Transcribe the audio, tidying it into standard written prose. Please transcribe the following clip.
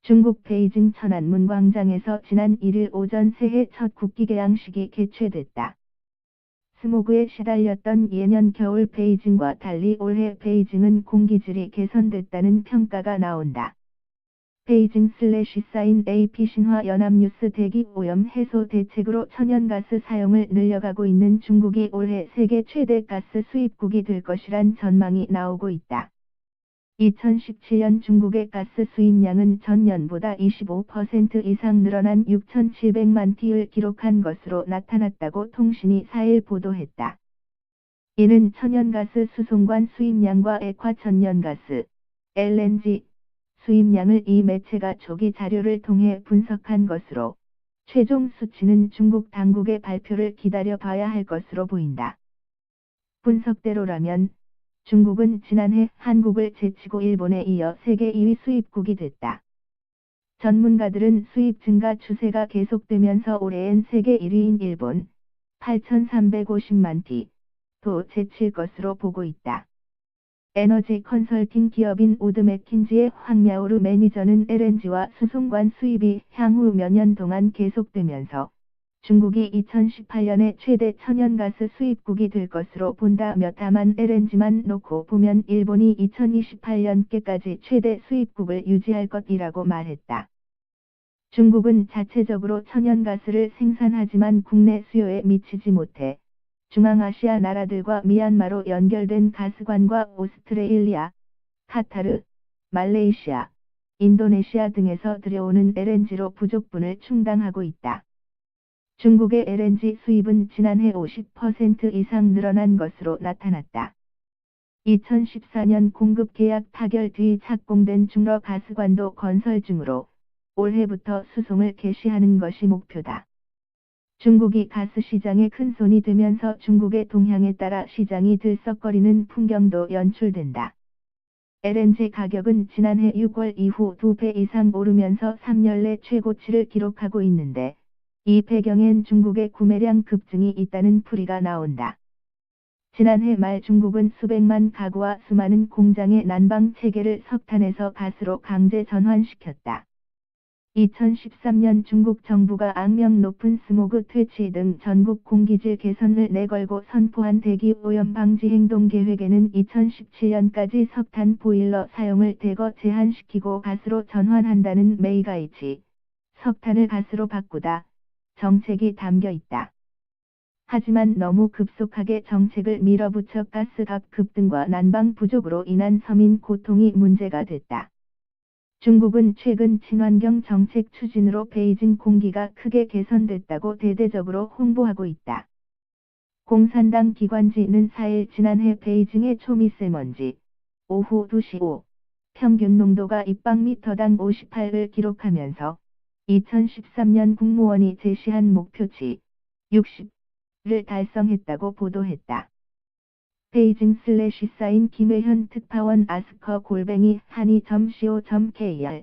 중국 베이징 천안문 광장에서 지난 1일 오전 새해 첫 국기 개양식이 개최됐다. 스모그에 시달렸던 예년 겨울 베이징과 달리 올해 베이징은 공기질이 개선됐다는 평가가 나온다. 베이징/사인 AP 신화 연합뉴스 대기 오염 해소 대책으로 천연가스 사용을 늘려가고 있는 중국이 올해 세계 최대 가스 수입국이 될 것이란 전망이 나오고 있다. 2017년 중국의 가스 수입량은 전년보다 25% 이상 늘어난 6,700만 T를 기록한 것으로 나타났다고 통신이 4일 보도했다. 이는 천연가스 수송관 수입량과 액화천연가스, LNG, 수입량을 이 매체가 조기 자료를 통해 분석한 것으로, 최종 수치는 중국 당국의 발표를 기다려 봐야 할 것으로 보인다. 분석대로라면, 중국은 지난해 한국을 제치고 일본에 이어 세계 2위 수입국이 됐다. 전문가들은 수입 증가 추세가 계속되면서 올해엔 세계 1위인 일본 8,350만 T도 제칠 것으로 보고 있다. 에너지 컨설팅 기업인 우드 맥킨지의 황야오르 매니저는 LNG와 수송관 수입이 향후 몇 년 동안 계속되면서 중국이 2018년에 최대 천연가스 수입국이 될 것으로 본다며 다만 LNG만 놓고 보면 일본이 2028년께까지 최대 수입국을 유지할 것이라고 말했다. 중국은 자체적으로 천연가스를 생산하지만 국내 수요에 미치지 못해 중앙아시아 나라들과 미얀마로 연결된 가스관과 오스트레일리아, 카타르, 말레이시아, 인도네시아 등에서 들여오는 LNG로 부족분을 충당하고 있다. 중국의 LNG 수입은 지난해 50% 이상 늘어난 것으로 나타났다. 2014년 공급 계약 타결 뒤 착공된 중러 가스관도 건설 중으로 올해부터 수송을 개시하는 것이 목표다. 중국이 가스 시장에 큰손이 되면서 중국의 동향에 따라 시장이 들썩거리는 풍경도 연출된다. LNG 가격은 지난해 6월 이후 2배 이상 오르면서 3년 내 최고치를 기록하고 있는데, 이 배경엔 중국의 구매량 급증이 있다는 풀이가 나온다. 지난해 말 중국은 수백만 가구와 수많은 공장의 난방 체계를 석탄에서 가스로 강제 전환시켰다. 2013년 중국 정부가 악명 높은 스모그 퇴치 등 전국 공기질 개선을 내걸고 선포한 대기 오염 방지 행동 계획에는 2017년까지 석탄 보일러 사용을 대거 제한시키고 가스로 전환한다는 메이가이치, 석탄을 가스로 바꾸다 정책이 담겨 있다. 하지만 너무 급속하게 정책을 밀어붙여 가스값 급등과 난방 부족으로 인한 서민 고통이 문제가 됐다. 중국은 최근 친환경 정책 추진으로 베이징 공기가 크게 개선됐다고 대대적으로 홍보하고 있다. 공산당 기관지는 4일 지난해 베이징의 초미세먼지 오후 2시 5 평균 농도가 입방미터당 58을 기록하면서 2013년 국무원이 제시한 목표치 60를 달성했다고 보도했다. 베이징/사인 김회현 특파원 ask@한이.co.kr